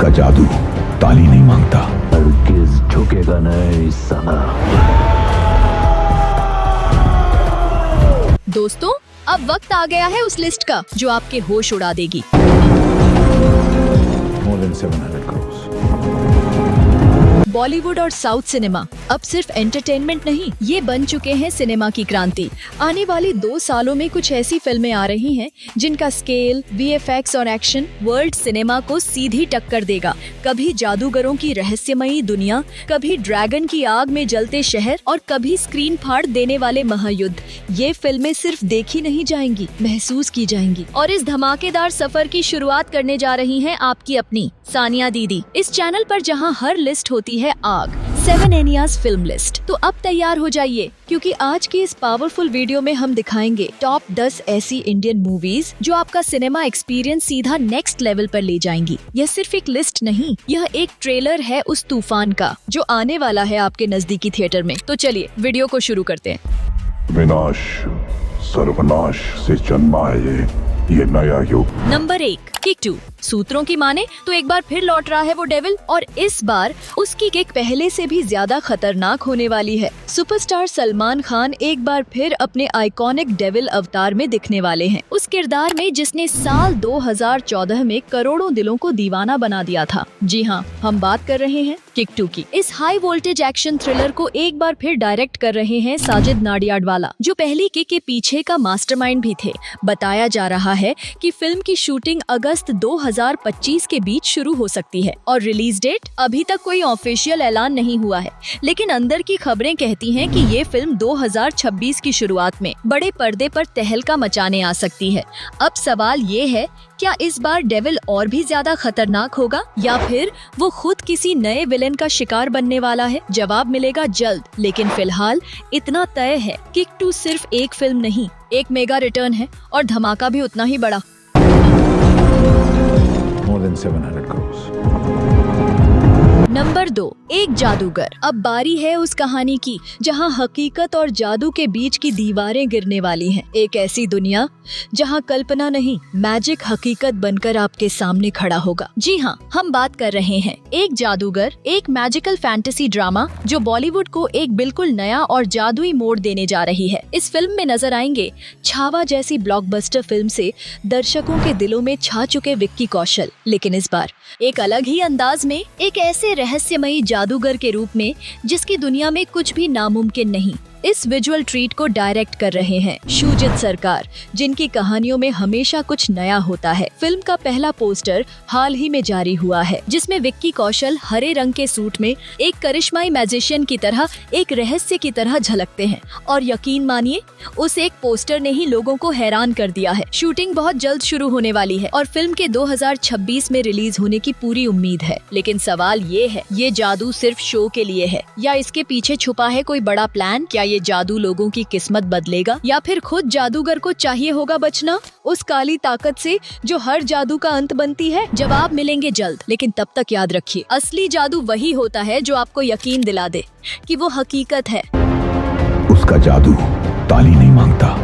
उसका जादू ताली नहीं मांगता। हरगिज़ झुकेगा नहीं साला। दोस्तों, अब वक्त आ गया है उस लिस्ट का जो आपके होश उड़ा देगी। More than 700 crores. बॉलीवुड और साउथ सिनेमा अब सिर्फ एंटरटेनमेंट नहीं, ये बन चुके हैं सिनेमा की क्रांति। आने वाले 2 सालों में कुछ ऐसी फिल्में आ रही हैं जिनका स्केल, वीएफएक्स और एक्शन वर्ल्ड सिनेमा को सीधी टक्कर देगा। कभी जादूगरों की रहस्यमयी दुनिया, कभी ड्रैगन की आग में जलते शहर और कभी स्क्रीन फाड़ देने वाले महायुद्ध। ये फिल्में सिर्फ देखी नहीं जाएंगी, महसूस की जाएंगी। और इस धमाकेदार सफर की शुरुआत करने जा रही हैं आपकी अपनी सानिया दीदी, इस चैनल पर जहां हर लिस्ट होती है आग, 7 एनियाज फिल्म लिस्ट। तो अब तैयार हो जाइए, क्योंकि आज की इस पावरफुल वीडियो में हम दिखाएंगे टॉप 10 ऐसी इंडियन मूवीज जो आपका सिनेमा एक्सपीरियंस सीधा नेक्स्ट लेवल पर ले जाएंगी। यह सिर्फ एक लिस्ट नहीं, यह एक ट्रेलर है उस तूफान का जो आने वाला है आपके नजदीकी थिएटर में। तो चलिए वीडियो को शुरू करते हैं। विनाश सर्वनाश से जन्मा है ये नया युग। Number 1, kick 2। सूत्रों की माने तो एक बार फिर लौट रहा है वो डेविल, और इस बार उसकी किक पहले से भी ज्यादा खतरनाक होने वाली है। सुपरस्टार सलमान खान एक बार फिर अपने आइकॉनिक डेविल अवतार में दिखने वाले हैं, उस किरदार में जिसने साल 2014 में करोड़ों दिलों को दीवाना बना दिया था। जी हाँ, हम बात कर रहे हैं किक 2 की। इस हाई वोल्टेज एक्शन थ्रिलर को एक बार फिर डायरेक्ट कर रहे हैं साजिद नाडियाडवाला, जो पहली किक के पीछे का मास्टरमाइंड भी थे। बताया जा रहा है कि फिल्म की शूटिंग अगस्त 2025 के बीच शुरू हो सकती है और रिलीज डेट अभी तक कोई ऑफिशियल ऐलान नहीं हुआ है, लेकिन अंदर की खबरें कहती हैं कि ये फिल्म 2026 की शुरुआत में बड़े पर्दे पर तहलका मचाने आ सकती है। अब सवाल ये है, क्या इस बार डेविल और भी ज्यादा खतरनाक होगा या फिर वो खुद किसी नए विलेन का शिकार बनने वाला है? जवाब मिलेगा जल्द, लेकिन फिलहाल इतना तय है, किक 2 सिर्फ एक फिल्म नहीं, एक मेगा रिटर्न है और धमाका भी उतना ही बड़ा। More than 700 crores. नंबर 2, एक जादूगर। अब बारी है उस कहानी की जहां हकीकत और जादू के बीच की दीवारें गिरने वाली हैं। एक ऐसी दुनिया जहां कल्पना नहीं, मैजिक हकीकत बनकर आपके सामने खड़ा होगा। जी हाँ, हम बात कर रहे हैं एक जादूगर, एक मैजिकल फैंटेसी ड्रामा जो बॉलीवुड को एक बिल्कुल नया और जादुई मोड़ देने जा रही है। इस फिल्म में नजर आएंगे छावा जैसी ब्लॉकबस्टर फिल्म से दर्शकों के दिलों में छा चुके विक्की कौशल, लेकिन इस बार एक अलग ही अंदाज में, एक ऐसे रहस्यमयी जादूगर के रूप में जिसकी दुनिया में कुछ भी नामुमकिन नहीं। इस विजुअल ट्रीट को डायरेक्ट कर रहे हैं शुजित सरकार, जिनकी कहानियों में हमेशा कुछ नया होता है। फिल्म का पहला पोस्टर हाल ही में जारी हुआ है, जिसमें विक्की कौशल हरे रंग के सूट में एक करिश्माई मैजिशियन की तरह, एक रहस्य की तरह झलकते हैं। और यकीन मानिए, उस एक पोस्टर ने ही लोगों को हैरान कर दिया है। शूटिंग बहुत जल्द शुरू होने वाली है और फिल्म के 2026 में रिलीज होने की पूरी उम्मीद है। लेकिन सवाल ये है, ये जादू सिर्फ शो के लिए है या इसके पीछे छुपा है कोई बड़ा प्लान? क्या ये जादू लोगों की किस्मत बदलेगा या फिर खुद जादूगर को चाहिए होगा बचना उस काली ताकत से जो हर जादू का अंत बनती है? जवाब मिलेंगे जल्द, लेकिन तब तक याद रखिए, असली जादू वही होता है जो आपको यकीन दिला दे कि वो हकीकत है। उसका जादू ताली नहीं मांगता।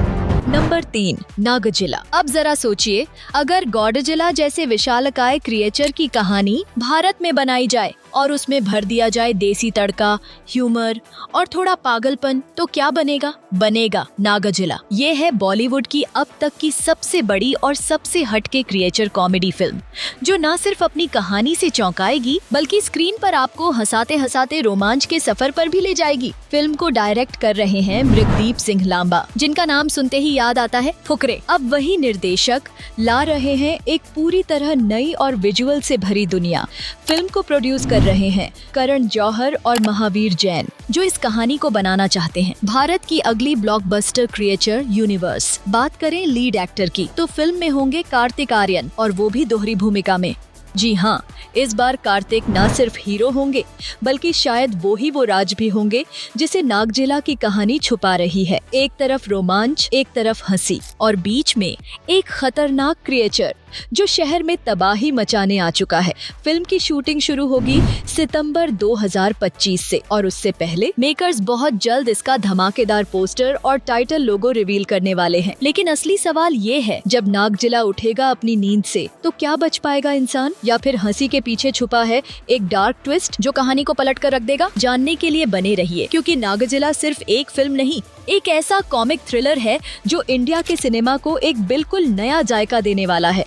नंबर 3, नागजिला। अब जरा सोचिए, अगर गॉडजिला जैसे विशालकाय क्रिएचर की कहानी भारत में बनाई जाए और उसमें भर दिया जाए देसी तड़का, ह्यूमर और थोड़ा पागलपन, तो क्या बनेगा? बनेगा नागजिला। ये है बॉलीवुड की अब तक की सबसे बड़ी और सबसे हटके क्रिएचर कॉमेडी फिल्म, जो न सिर्फ अपनी कहानी से चौंकाएगी बल्कि स्क्रीन पर आपको हंसाते हंसाते रोमांच के सफर पर भी ले जाएगी। फिल्म को डायरेक्ट कर रहे हैं मृगदीप सिंह लांबा, जिनका नाम सुनते ही याद आता है फुकरे। अब वही निर्देशक ला रहे हैं एक पूरी तरह नई और विजुअल से भरी दुनिया। फिल्म को प्रोड्यूस कर रहे हैं करण जौहर और महावीर जैन, जो इस कहानी को बनाना चाहते हैं भारत की अगली ब्लॉकबस्टर क्रिएचर यूनिवर्स। बात करें लीड एक्टर की, तो फिल्म में होंगे कार्तिक आर्यन, और वो भी दोहरी भूमिका में। जी हाँ, इस बार कार्तिक न सिर्फ हीरो होंगे बल्कि शायद वो राज भी होंगे जिसे नागजिला की कहानी छुपा रही है। एक तरफ रोमांच, एक तरफ हंसी और बीच में एक खतरनाक क्रिएचर जो शहर में तबाही मचाने आ चुका है। फिल्म की शूटिंग शुरू होगी सितंबर 2025 से और उससे पहले मेकर्स बहुत जल्द इसका धमाकेदार पोस्टर और टाइटल लोगो रिवील करने वाले हैं। लेकिन असली सवाल ये है, जब नागजिला उठेगा अपनी नींद से तो क्या बच पाएगा इंसान, या फिर हंसी के पीछे छुपा है एक डार्क ट्विस्ट जो कहानी को पलट कर रख देगा। जानने के लिए बने रहिए, क्योंकि नागजिला सिर्फ एक फिल्म नहीं, एक ऐसा कॉमिक थ्रिलर है जो इंडिया के सिनेमा को एक बिल्कुल नया जायका देने वाला है।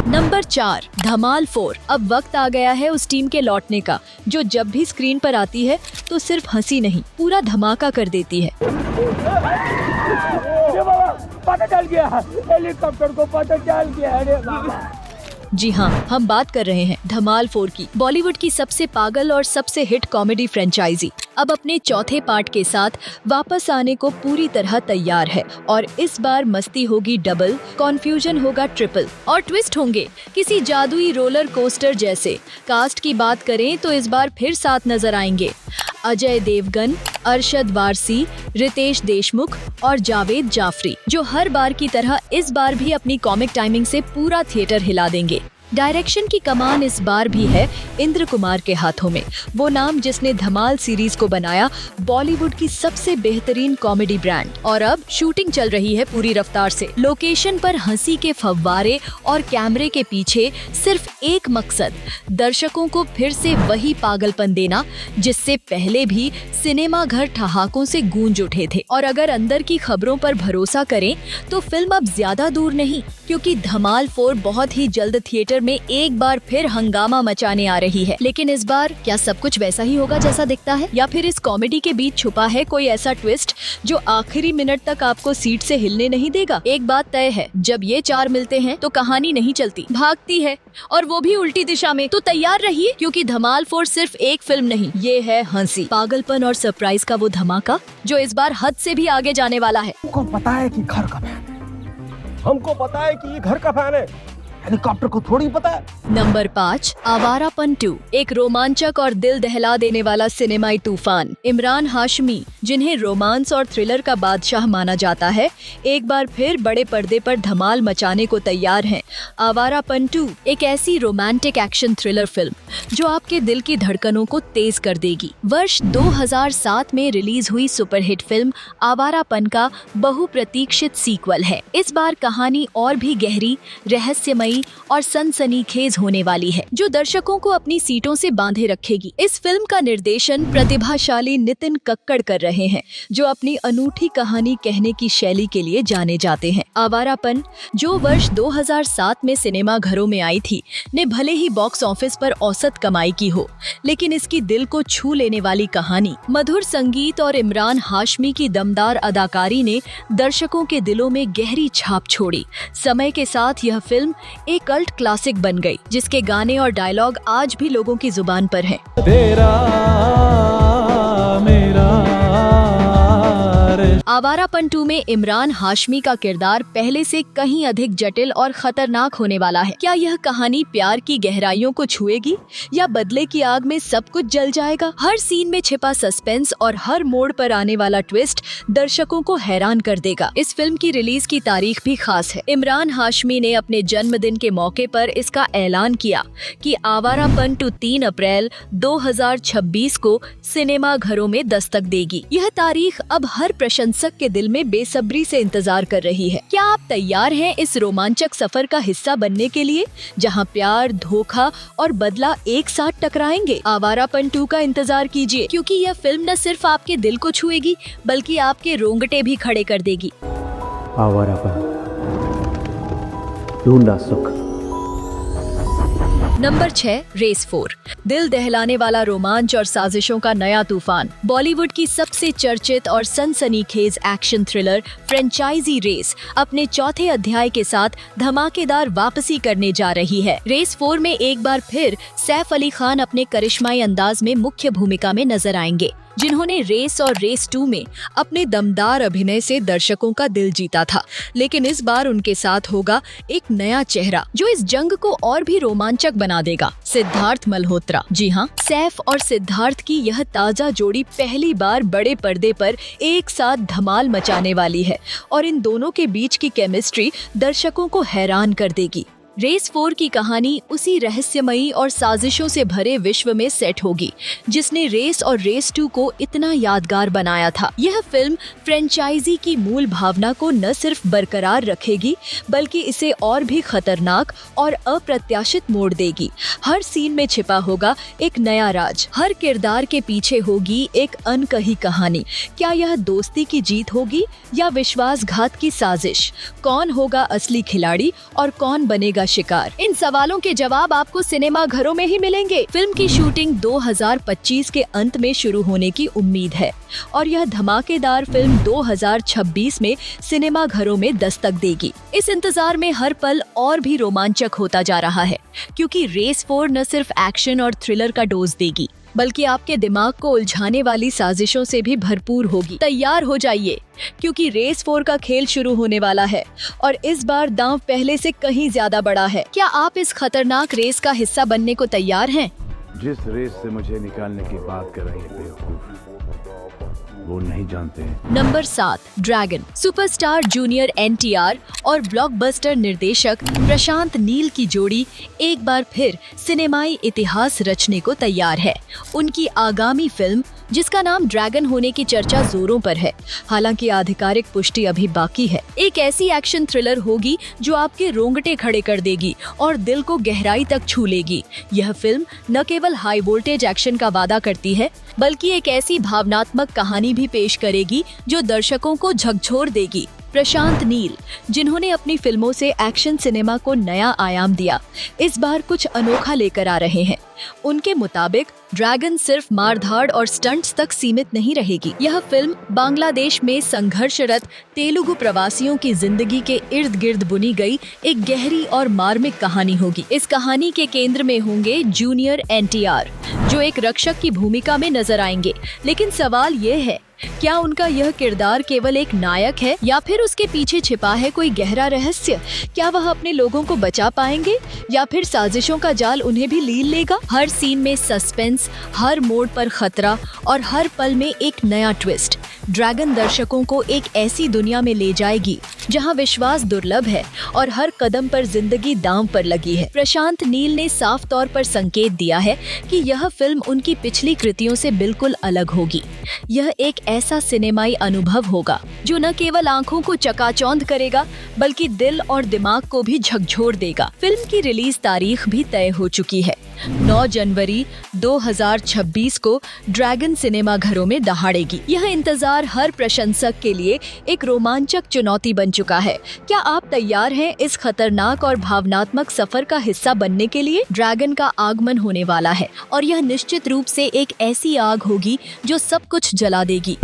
नंबर 4, धमाल 4। अब वक्त आ गया है उस टीम के लौटने का जो जब भी स्क्रीन पर आती है तो सिर्फ हंसी नहीं, पूरा धमाका कर देती है। पता चल गया, हेलीकॉप्टर को पता चल गया। अरे बाबा। जी हाँ, हम बात कर रहे हैं धमाल 4 की, बॉलीवुड की सबसे पागल और सबसे हिट कॉमेडी फ्रेंचाइजी अब अपने चौथे पार्ट के साथ वापस आने को पूरी तरह तैयार है। और इस बार मस्ती होगी डबल, कॉन्फ्यूजन होगा ट्रिपल और ट्विस्ट होंगे किसी जादुई रोलर कोस्टर जैसे। कास्ट की बात करें तो इस बार फिर साथ नजर आएंगे अजय देवगन, अरशद वारसी, रितेश देशमुख और जावेद जाफरी, जो हर बार की तरह इस बार भी अपनी कॉमिक टाइमिंग से पूरा थिएटर हिला देंगे। डायरेक्शन की कमान इस बार भी है इंद्र कुमार के हाथों में, वो नाम जिसने धमाल सीरीज को बनाया बॉलीवुड की सबसे बेहतरीन कॉमेडी ब्रांड। और अब शूटिंग चल रही है पूरी रफ्तार से। लोकेशन पर हंसी के फव्वारे और कैमरे के पीछे सिर्फ एक मकसद, दर्शकों को फिर से वही पागलपन देना जिससे पहले भी सिनेमा घर ठहाकों से गूंज उठे थे। और अगर अंदर की खबरों पर भरोसा करें तो फिल्म अब ज्यादा दूर नहीं, क्योंकि धमाल 4 बहुत ही जल्द थिएटर में एक बार फिर हंगामा मचाने आ रही है। लेकिन इस बार क्या सब कुछ वैसा ही होगा जैसा दिखता है, या फिर इस कॉमेडी के बीच छुपा है कोई ऐसा ट्विस्ट जो आखिरी मिनट तक आपको सीट से हिलने नहीं देगा? एक बात तय है, जब ये चार मिलते हैं तो कहानी नहीं चलती, भागती है, और वो भी उल्टी दिशा में। तो तैयार रहिए, क्योंकि धमाल 4 सिर्फ एक फिल्म नहीं, ये है हंसी, पागलपन और सरप्राइज का वो धमाका जो इस बार हद से भी आगे जाने वाला है। हमको पता है कि घर का फैन है, हमको पता है कि ये घर का फैन है, हेलीकॉप्टर को थोड़ी पता है। नंबर 5, आवारापन 2, एक रोमांचक और दिल दहला देने वाला सिनेमाई तूफान। इमरान हाशमी, जिन्हें रोमांस और थ्रिलर का बादशाह माना जाता है, एक बार फिर बड़े पर्दे पर धमाल मचाने को तैयार हैं। आवारापन 2 एक ऐसी रोमांटिक एक्शन थ्रिलर फिल्म जो आपके दिल की धड़कनों को तेज कर देगी। वर्ष 2007 में रिलीज हुई सुपरहिट फिल्म आवारापन का बहुप्रतीक्षित सीक्वल है। इस बार कहानी और भी गहरी, रहस्यमयी और सनसनीखेज होने वाली है, जो दर्शकों को अपनी सीटों से बांधे रखेगी। इस फिल्म का निर्देशन प्रतिभाशाली नितिन कक्कड़ कर रहे हैं, जो अपनी अनूठी कहानी कहने की शैली के लिए जाने जाते हैं। आवारापन, जो वर्ष 2007 में सिनेमा घरों में आई थी, ने भले ही बॉक्स ऑफिस पर औसत कमाई की हो, लेकिन इसकी दिल को छू लेने वाली कहानी, मधुर संगीत और इमरान हाशमी की दमदार अदाकारी ने दर्शकों के दिलों में गहरी छाप छोड़ी। समय के साथ यह फिल्म एक कल्ट क्लासिक बन गई, जिसके गाने और डायलॉग आज भी लोगों की जुबान पर हैं। आवारापन 2 में इमरान हाशमी का किरदार पहले से कहीं अधिक जटिल और खतरनाक होने वाला है। क्या यह कहानी प्यार की गहराइयों को छुएगी, या बदले की आग में सब कुछ जल जाएगा? हर सीन में छिपा सस्पेंस और हर मोड़ पर आने वाला ट्विस्ट दर्शकों को हैरान कर देगा। इस फिल्म की रिलीज की तारीख भी खास है। इमरान हाशमी ने अपने जन्मदिन के मौके पर इसका ऐलान किया कि आवारापन 2 3 अप्रैल 2026 को सिनेमा घरों में दस्तक देगी। यह तारीख अब हर प्रशंसक के दिल में बेसब्री से इंतजार कर रही है। क्या आप तैयार हैं इस रोमांचक सफर का हिस्सा बनने के लिए, जहां प्यार, धोखा और बदला एक साथ टकराएंगे? आवारापन 2 का इंतजार कीजिए, क्योंकि यह फिल्म न सिर्फ आपके दिल को छुएगी, बल्कि आपके रोंगटे भी खड़े कर देगी। आवारापन, ढूंढा सुख। नंबर 6, रेस 4, दिल दहलाने वाला रोमांच और साजिशों का नया तूफान। बॉलीवुड की सबसे चर्चित और सनसनीखेज एक्शन थ्रिलर फ्रेंचाइजी रेस अपने चौथे अध्याय के साथ धमाकेदार वापसी करने जा रही है। रेस 4 में एक बार फिर सैफ अली खान अपने करिश्माई अंदाज में मुख्य भूमिका में नजर आएंगे। जिन्होंने रेस और रेस 2 में अपने दमदार अभिनय से दर्शकों का दिल जीता था। लेकिन इस बार उनके साथ होगा एक नया चेहरा जो इस जंग को और भी रोमांचक बना देगा, सिद्धार्थ मल्होत्रा। जी हाँ, सैफ और सिद्धार्थ की यह ताजा जोड़ी पहली बार बड़े पर्दे पर एक साथ धमाल मचाने वाली है और इन दोनों के बीच की केमिस्ट्री दर्शकों को हैरान कर देगी। रेस 4 की कहानी उसी रहस्यमयी और साजिशों से भरे विश्व में सेट होगी जिसने रेस और रेस 2 को इतना यादगार बनाया था। यह फिल्म फ्रेंचाइजी की मूल भावना को न सिर्फ बरकरार रखेगी बल्कि इसे और भी खतरनाक और अप्रत्याशित मोड़ देगी। हर सीन में छिपा होगा एक नया राज, हर किरदार के पीछे होगी एक अनकही कहानी। क्या यह दोस्ती की जीत होगी या विश्वासघात की साजिश? कौन होगा असली खिलाड़ी और कौन बनेगा शिकार? इन सवालों के जवाब आपको सिनेमा घरों में ही मिलेंगे। फिल्म की शूटिंग 2025 के अंत में शुरू होने की उम्मीद है और यह धमाकेदार फिल्म 2026 में सिनेमा घरों में दस्तक देगी। इस इंतजार में हर पल और भी रोमांचक होता जा रहा है क्योंकि रेस 4 न सिर्फ एक्शन और थ्रिलर का डोज देगी बल्कि आपके दिमाग को उलझाने वाली साजिशों से भी भरपूर होगी। तैयार हो जाइए क्योंकि रेस 4 का खेल शुरू होने वाला है और इस बार दांव पहले से कहीं ज्यादा बड़ा है। क्या आप इस खतरनाक रेस का हिस्सा बनने को तैयार हैं? जिस रेस से मुझे निकालने की बात कर रहे हैं बेवकूफ, वो नहीं जानते हैं। Number 7, dragon. Superstar junior NTR और ब्लॉकबस्टर निर्देशक प्रशांत नील की जोड़ी एक बार फिर सिनेमाई इतिहास रचने को तैयार है। उनकी आगामी फिल्म जिसका नाम ड्रैगन होने की चर्चा जोरों पर है, हालांकि आधिकारिक पुष्टि अभी बाकी है, एक ऐसी एक्शन थ्रिलर होगी जो आपके रोंगटे खड़े कर देगी और दिल को गहराई तक छू लेगी। यह फिल्म न केवल हाई वोल्टेज एक्शन का वादा करती है बल्कि एक ऐसी भावनात्मक कहानी भी पेश करेगी जो दर्शकों को झकझोर देगी। प्रशांत नील, जिन्होंने अपनी फिल्मों से एक्शन सिनेमा को नया आयाम दिया, इस बार कुछ अनोखा लेकर आ रहे हैं। उनके मुताबिक ड्रैगन सिर्फ मारधाड़ और स्टंट्स तक सीमित नहीं रहेगी। यह फिल्म बांग्लादेश में संघर्षरत तेलुगु प्रवासियों की जिंदगी के इर्द गिर्द बुनी गई एक गहरी और मार्मिक कहानी होगी। इस कहानी के केंद्र में होंगे जूनियर NTR, जो एक रक्षक की भूमिका में नजर आएंगे। लेकिन सवाल ये है, क्या उनका यह किरदार केवल एक नायक है या फिर उसके पीछे छिपा है कोई गहरा रहस्य? क्या वह अपने लोगों को बचा पाएंगे या फिर साजिशों का जाल उन्हें भी लील लेगा? हर सीन में सस्पेंस, हर मोड़ पर खतरा और हर पल में एक नया ट्विस्ट। ड्रैगन दर्शकों को एक ऐसी दुनिया में ले जाएगी जहां विश्वास दुर्लभ है और हर कदम पर जिंदगी दांव पर लगी है। प्रशांत नील ने साफ तौर पर संकेत दिया है कि यह फिल्म उनकी पिछली कृतियों से बिल्कुल अलग होगी। यह एक ऐसा सिनेमाई अनुभव होगा जो न केवल आंखों को चकाचौंध करेगा बल्कि दिल और दिमाग को भी झकझोर देगा। फिल्म की रिलीज तारीख भी तय हो चुकी है। 9 जनवरी 2026 को ड्रैगन सिनेमा घरों में दहाड़ेगी। यह इंतजार हर प्रशंसक के लिए एक रोमांचक चुनौती बन चुका है। क्या आप तैयार हैं इस खतरनाक और भावनात्मक सफर का हिस्सा बनने के लिए? ड्रैगन का आगमन होने वाला है और यह निश्चित रूप से एक ऐसी आग होगी जो सब कुछ जला देगी।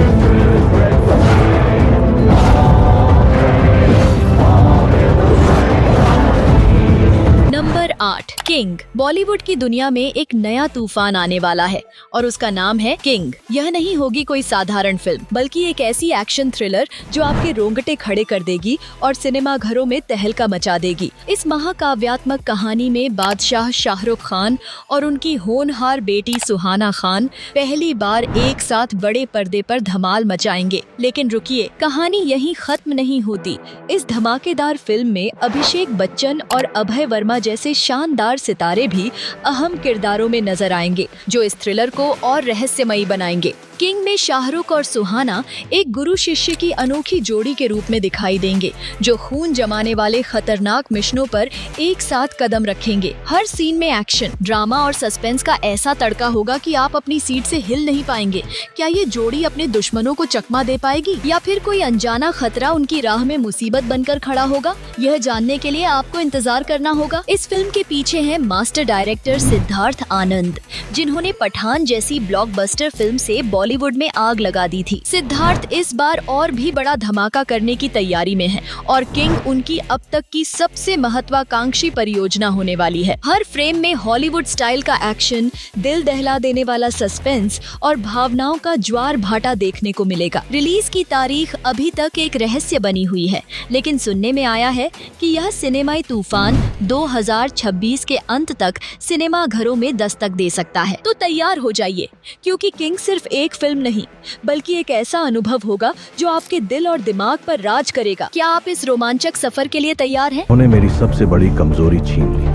Number 8, king. बॉलीवुड की दुनिया में एक नया तूफान आने वाला है और उसका नाम है किंग। यह नहीं होगी कोई साधारण फिल्म बल्कि एक ऐसी एक्शन थ्रिलर जो आपके रोंगटे खड़े कर देगी और सिनेमा घरों में तहलका मचा देगी। इस महाकाव्यात्मक कहानी में बादशाह शाहरुख खान और उनकी होनहार बेटी सुहाना खान पहली बार एक साथ बड़े पर्दे पर धमाल मचाएंगे। लेकिन रुकिए, कहानी यहीं खत्म नहीं होती। इस धमाकेदार फिल्म में अभिषेक बच्चन और अभय वर्मा जैसे शानदार सितारे भी अहम किरदारों में नजर आएंगे जो इस थ्रिलर को और रहस्यमयी बनाएंगे। किंग में शाहरुख और सुहाना एक गुरु शिष्य की अनोखी जोड़ी के रूप में दिखाई देंगे जो खून जमाने वाले खतरनाक मिशनों पर एक साथ कदम रखेंगे। हर सीन में एक्शन, ड्रामा और सस्पेंस का ऐसा तड़का होगा कि आप अपनी सीट से हिल नहीं पाएंगे। क्या ये जोड़ी अपने दुश्मनों को चकमा दे पाएगी या फिर कोई अनजाना खतरा उनकी राह में मुसीबत बनकर खड़ा होगा? यह जानने के लिए आपको इंतजार करना होगा। इस फिल्म के पीछे है मास्टर डायरेक्टर सिद्धार्थ आनंद, जिन्होंने पठान जैसी ब्लॉकबस्टर फिल्म से बॉलीवुड में आग लगा दी थी। सिद्धार्थ इस बार और भी बड़ा धमाका करने की तैयारी में है और किंग उनकी अब तक की सबसे महत्वाकांक्षी परियोजना होने वाली है। हर फ्रेम में हॉलीवुड स्टाइल का एक्शन, दिल दहला देने वाला सस्पेंस और भावनाओं का ज्वार भाटा देखने को मिलेगा। रिलीज की तारीख अभी तक एक रहस्य बनी हुई है, लेकिन सुनने में आया है कि यह सिनेमाई तूफान 2026 के अंत तक सिनेमा घरों में दस्तक दे सकता है। तो तैयार हो जाइए, क्योंकि किंग सिर्फ एक फिल्म नहीं बल्कि एक ऐसा अनुभव होगा जो आपके दिल और दिमाग पर राज करेगा। क्या आप इस रोमांचक सफर के लिए तैयार हैं? उन्होंने मेरी सबसे बड़ी कमजोरी छीन ली,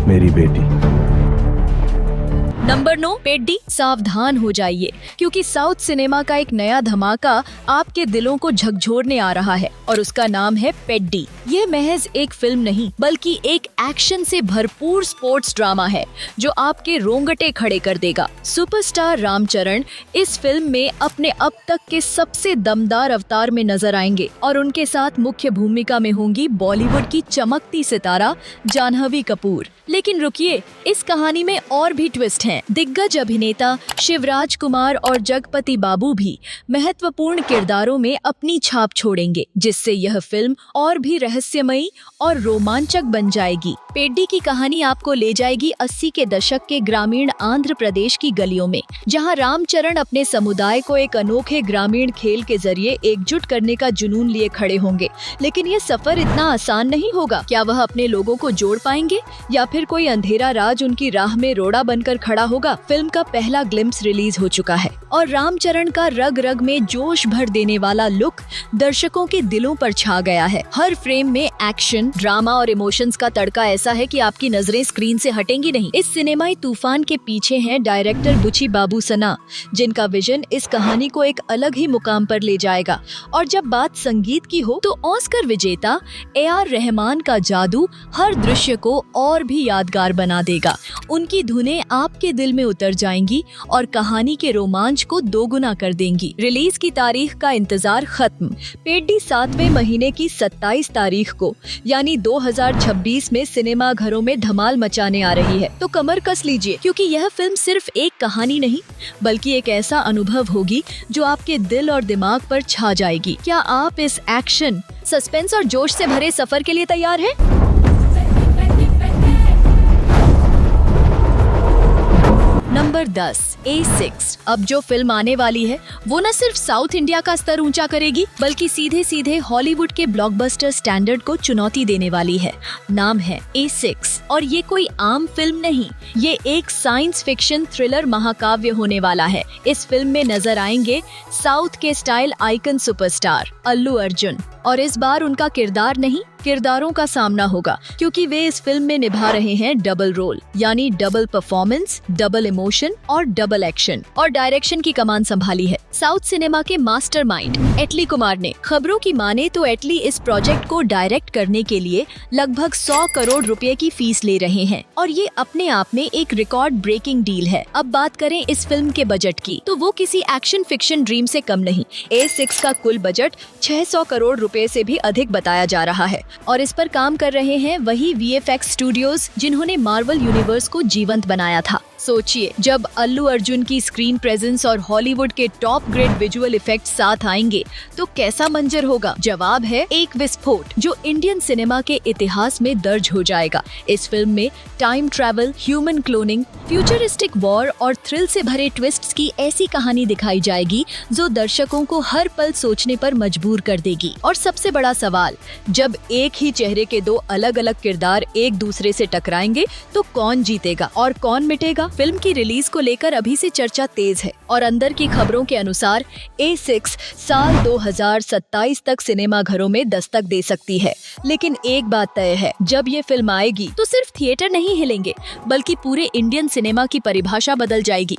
मेरी बेटी। Number 9, Peddie. सावधान हो जाइए, क्योंकि साउथ सिनेमा का एक नया धमाका आपके दिलों को झकझोरने आ रहा है और उसका नाम है पेड्डी। ये महज एक फिल्म नहीं बल्कि एक एक्शन से भरपूर स्पोर्ट्स ड्रामा है जो आपके रोंगटे खड़े कर देगा। सुपरस्टार रामचरण इस फिल्म में अपने अब तक के सबसे दमदार अवतार में नजर आएंगे और उनके साथ मुख्य भूमिका में होंगी बॉलीवुड की चमकती सितारा जाह्नवी कपूर। लेकिन रुकिए, इस कहानी में और भी ट्विस्ट हैं। दिग्गज अभिनेता शिवराज कुमार और जगपति बाबू भी महत्वपूर्ण किरदारों में अपनी छाप छोड़ेंगे, जिससे यह फिल्म और भी रहस्यमयी और रोमांचक बन जाएगी। पेड्डी की कहानी आपको ले जाएगी 80 के दशक के ग्रामीण आंध्र प्रदेश की गलियों में, जहां रामचरण अपने समुदाय को एक अनोखे ग्रामीण खेल के जरिए एकजुट करने का जुनून लिए खड़े होंगे। लेकिन यह सफर इतना आसान नहीं होगा। क्या वह अपने लोगों को जोड़ पाएंगे या फिर कोई अंधेरा राज उनकी राह में रोड़ा बनकर खड़ा होगा? फिल्म का पहला ग्लिम्स रिलीज हो चुका है और रामचरण का रग रग में जोश भर देने वाला लुक दर्शकों के दिलों पर छा गया है। हर फ्रेम में एक्शन, ड्रामा और इमोशंस का तड़का ऐसा है कि आपकी नजरें स्क्रीन से हटेंगी नहीं। इस सिनेमाई तूफान के पीछे हैं डायरेक्टर बुची बाबू सना, जिनका विजन इस कहानी को एक अलग ही मुकाम पर ले जाएगा। और जब बात संगीत की हो तो ऑस्कर विजेता AR रहमान का जादू हर दृश्य को और भी यादगार बना देगा। उनकी धुनें आपके दिल में उतर जाएंगी और कहानी के रोमांच को दोगुना कर देंगी। रिलीज की तारीख का इंतजार खत्म। पेड्डी 7वें महीने की 27 तारीख को यानी 2026 में सिनेमा घरों में धमाल मचाने आ रही है। तो कमर कस लीजिए, क्योंकि यह फिल्म सिर्फ एक कहानी नहीं बल्कि एक ऐसा अनुभव होगी जो आपके दिल और दिमाग पर छा जाएगी। क्या आप इस एक्शन, सस्पेंस और जोश से भरे सफर के लिए तैयार हैं? Number 10, A6। अब जो फिल्म आने वाली है वो न सिर्फ साउथ इंडिया का स्तर ऊंचा करेगी बल्कि सीधे सीधे हॉलीवुड के ब्लॉकबस्टर स्टैंडर्ड को चुनौती देने वाली है। नाम है A6 और ये कोई आम फिल्म नहीं, ये एक साइंस फिक्शन थ्रिलर महाकाव्य होने वाला है। इस फिल्म में नजर आएंगे साउथ के style icon superstar Allu Arjun, और इस बार उनका किरदार नहीं, किरदारों का सामना होगा, क्योंकि वे इस फिल्म में निभा रहे हैं डबल रोल, यानी डबल परफॉर्मेंस, डबल इमोशन और डबल एक्शन। और डायरेक्शन की कमान संभाली है साउथ सिनेमा के मास्टरमाइंड एटली कुमार ने। खबरों की माने तो एटली इस प्रोजेक्ट को डायरेक्ट करने के लिए लगभग 100 करोड़ रुपए की फीस ले रहे हैं और ये अपने आप में एक रिकॉर्ड ब्रेकिंग डील है। अब बात करें इस फिल्म के बजट की, तो वो किसी एक्शन फिक्शन ड्रीम से कम नहीं। A6 का कुल बजट 600 करोड़ रुपए से भी अधिक बताया जा रहा है और इस पर काम कर रहे हैं वही VFX स्टूडियोज जिन्होंने मार्वल यूनिवर्स को जीवंत बनाया था। सोचिए, जब अल्लू अर्जुन की स्क्रीन प्रेजेंस और हॉलीवुड के टॉप ग्रेड विजुअल इफेक्ट्स साथ आएंगे तो कैसा मंजर होगा? जवाब है एक विस्फोट जो इंडियन सिनेमा के इतिहास में दर्ज हो जाएगा। इस फिल्म में time travel, human cloning, futuristic war और थ्रिल से भरे ट्विस्ट्स की ऐसी कहानी दिखाई जाएगी जो दर्शकों को हर पल सोचने पर मजबूर कर देगी। और सबसे बड़ा सवाल, जब एक ही चेहरे के दो अलग अलग किरदार एक दूसरे से टकराएंगे तो कौन जीतेगा और कौन मिटेगा? फिल्म की रिलीज को लेकर अभी से चर्चा तेज है और अंदर की खबरों के अनुसार A6 साल 2027 तक सिनेमा घरों में दस्तक दे सकती है। लेकिन एक बात तय है, जब ये फिल्म आएगी तो सिर्फ थिएटर नहीं हिलेंगे बल्कि पूरे इंडियन सिनेमा की परिभाषा बदल जाएगी।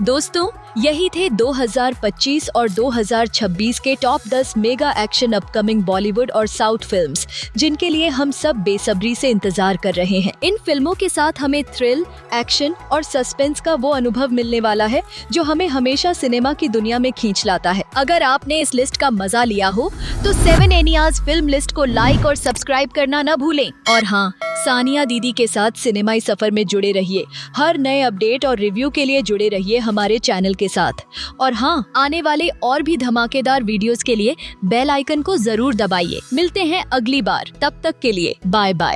दोस्तों, यही थे 2025 और 2026 के top 10 mega action upcoming Bollywood और साउथ फिल्म्स, जिनके लिए हम सब बेसब्री से इंतजार कर रहे हैं। इन फिल्मों के साथ हमें थ्रिल, एक्शन और सस्पेंस का वो अनुभव मिलने वाला है जो हमें हमेशा सिनेमा की दुनिया में खींच लाता है। अगर आपने इस लिस्ट का मजा लिया हो तो 7 एनियाज फिल्म लिस्ट को लाइक और सब्सक्राइब करना न भूलें। और हाँ, सानिया दीदी के साथ सिनेमाई सफर में जुड़े रहिए। हर नए अपडेट और रिव्यू के लिए जुड़े रहिए हमारे चैनल के साथ। और हाँ, आने वाले और भी धमाकेदार वीडियोस के लिए बेल आइकन को जरूर दबाइए। मिलते हैं अगली बार, तब तक के लिए बाय बाय।